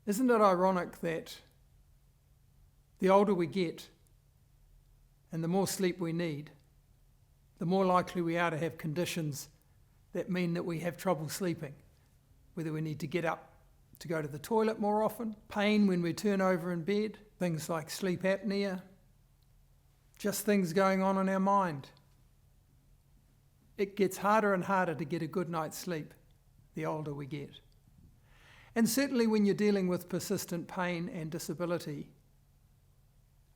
Isn't it ironic that the older we get and the more sleep we need, the more likely we are to have conditions that mean that we have trouble sleeping, whether we need to get up to go to the toilet more often, pain when we turn over in bed, things like sleep apnea, just things going on in our mind. It gets harder and harder to get a good night's sleep the older we get. And certainly when you're dealing with persistent pain and disability,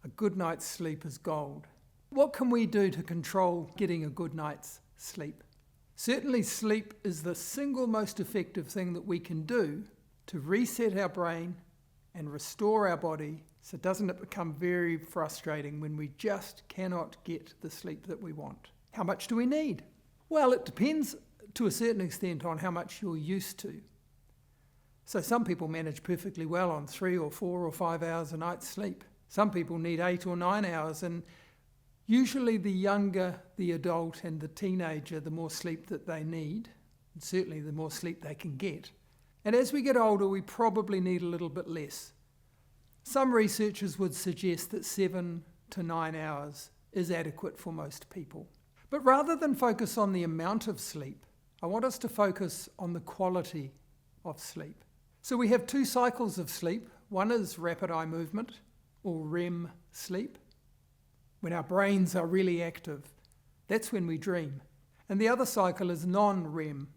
a good night's sleep is gold. What can we do to control getting a good night's sleep? Certainly sleep is the single most effective thing that we can do to reset our brain and restore our body, so doesn't it become very frustrating when we just cannot get the sleep that we want? How much do we need? Well, it depends to a certain extent on how much you're used to. So some people manage perfectly well on 3 or 4 or 5 hours a night's sleep. Some people need 8 or 9 hours, and usually the younger the adult and the teenager, the more sleep that they need, and certainly the more sleep they can get. And as we get older, we probably need a little bit less. Some researchers would suggest that 7 to 9 hours is adequate for most people. But rather than focus on the amount of sleep, I want us to focus on the quality of sleep. So we have 2 cycles of sleep. One is rapid eye movement, or REM sleep, when our brains are really active. That's when we dream. And the other cycle is non-REM,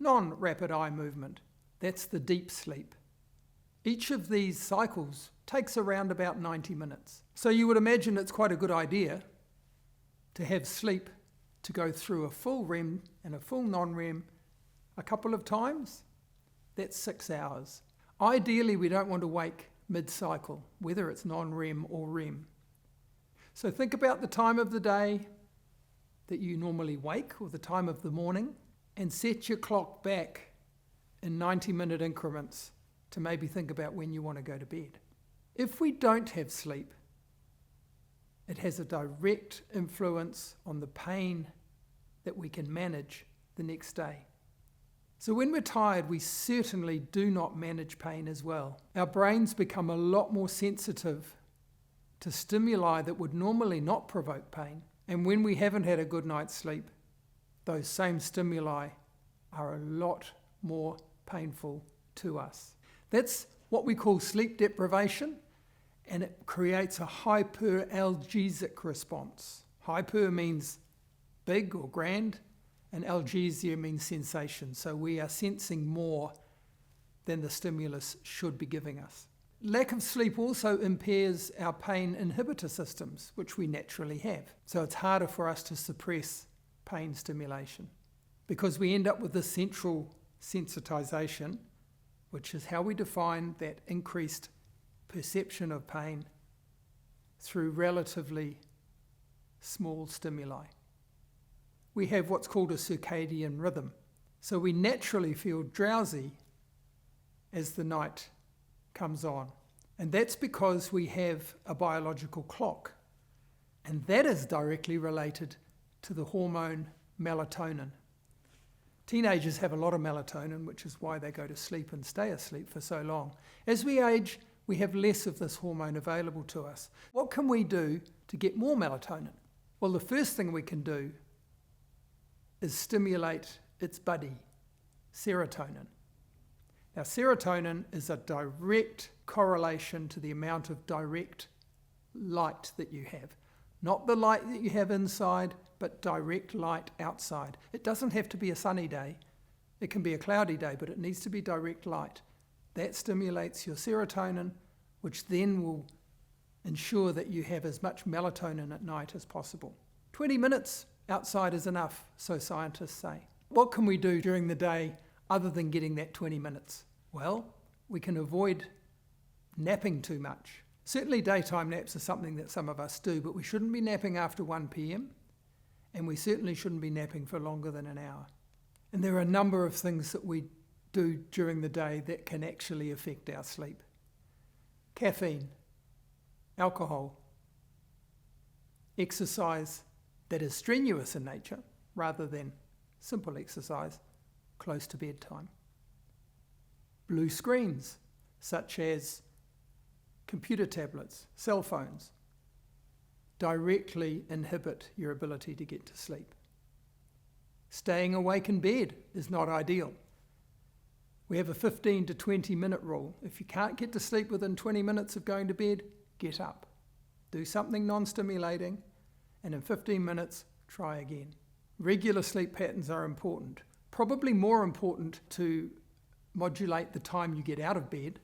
non-rapid eye movement. That's the deep sleep. Each of these cycles takes around about 90 minutes. So you would imagine it's quite a good idea to have sleep to go through a full REM and a full non-REM a couple of times. That's 6 hours. Ideally, we don't want to wake mid-cycle, whether it's non-REM or REM. So think about the time of the day that you normally wake, or the time of the morning, and set your clock back in 90-minute increments to maybe think about when you want to go to bed. If we don't have sleep, it has a direct influence on the pain that we can manage the next day. So when we're tired, we certainly do not manage pain as well. Our brains become a lot more sensitive to stimuli that would normally not provoke pain. And when we haven't had a good night's sleep, those same stimuli are a lot more painful to us. That's what we call sleep deprivation, and it creates a hyperalgesic response. Hyper means big or grand, and algesia means sensation. So we are sensing more than the stimulus should be giving us. Lack of sleep also impairs our pain inhibitor systems, which we naturally have. So it's harder for us to suppress pain stimulation because we end up with this central sensitization, which is how we define that increased perception of pain through relatively small stimuli. We have what's called a circadian rhythm. So we naturally feel drowsy as the night comes on. And that's because we have a biological clock. And that is directly related to the hormone melatonin. Teenagers have a lot of melatonin, which is why they go to sleep and stay asleep for so long. As we age, we have less of this hormone available to us. What can we do to get more melatonin? Well, the first thing we can do is stimulate its buddy, serotonin. Now, serotonin is a direct correlation to the amount of direct light that you have. Not the light that you have inside, but direct light outside. It doesn't have to be a sunny day. It can be a cloudy day, but it needs to be direct light. That stimulates your serotonin, which then will ensure that you have as much melatonin at night as possible. 20 minutes outside is enough, so scientists say. What can we do during the day other than getting that 20 minutes? Well, we can avoid napping too much. Certainly daytime naps are something that some of us do, but we shouldn't be napping after 1 p.m, and we certainly shouldn't be napping for longer than an hour. And there are a number of things that we do during the day that can actually affect our sleep. Caffeine, alcohol, exercise that is strenuous in nature rather than simple exercise close to bedtime. Blue screens. such as computer tablets, cell phones, directly inhibit your ability to get to sleep. Staying awake in bed is not ideal. We have a 15 to 20 minute rule. If you can't get to sleep within 20 minutes of going to bed, get up. Do something non-stimulating, and in 15 minutes, try again. Regular sleep patterns are important. Probably more important to modulate the time you get out of bed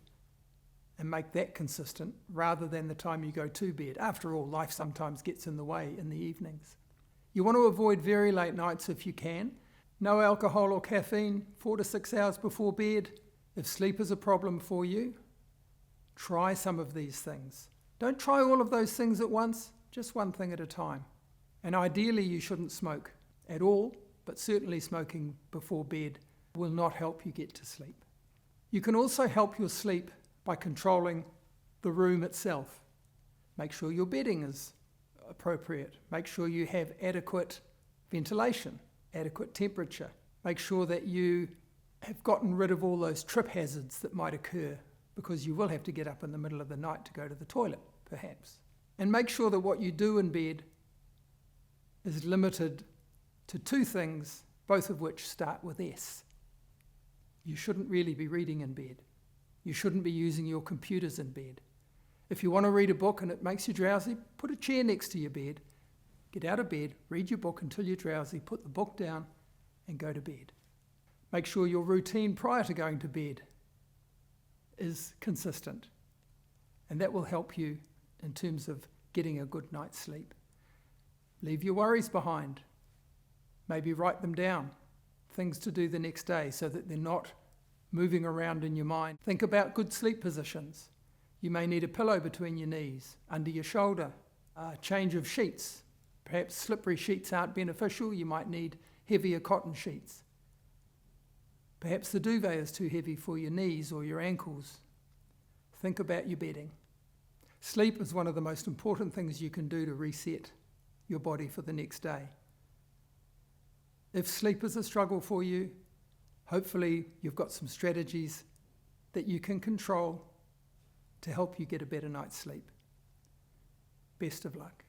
and make that consistent rather than the time you go to bed. After all, life sometimes gets in the way in the evenings. You want to avoid very late nights if you can. No alcohol or caffeine 4 to 6 hours before bed. If sleep is a problem for you, try some of these things. Don't try all of those things at once, just one thing at a time. And ideally you shouldn't smoke at all, but certainly smoking before bed will not help you get to sleep. You can also help your sleep by controlling the room itself. Make sure your bedding is appropriate. Make sure you have adequate ventilation, adequate temperature. Make sure that you have gotten rid of all those trip hazards that might occur, because you will have to get up in the middle of the night to go to the toilet, perhaps. And make sure that what you do in bed is limited to 2 things, both of which start with S. You shouldn't really be reading in bed. You shouldn't be using your computers in bed. If you want to read a book and it makes you drowsy, put a chair next to your bed. Get out of bed, read your book until you're drowsy, put the book down and go to bed. Make sure your routine prior to going to bed is consistent, and that will help you in terms of getting a good night's sleep. Leave your worries behind. Maybe write them down, things to do the next day so that they're not moving around in your mind. Think about good sleep positions. You may need a pillow between your knees, under your shoulder, a change of sheets. Perhaps slippery sheets aren't beneficial. You might need heavier cotton sheets. Perhaps the duvet is too heavy for your knees or your ankles. Think about your bedding. Sleep is one of the most important things you can do to reset your body for the next day. If sleep is a struggle for you, hopefully you've got some strategies that you can control to help you get a better night's sleep. Best of luck.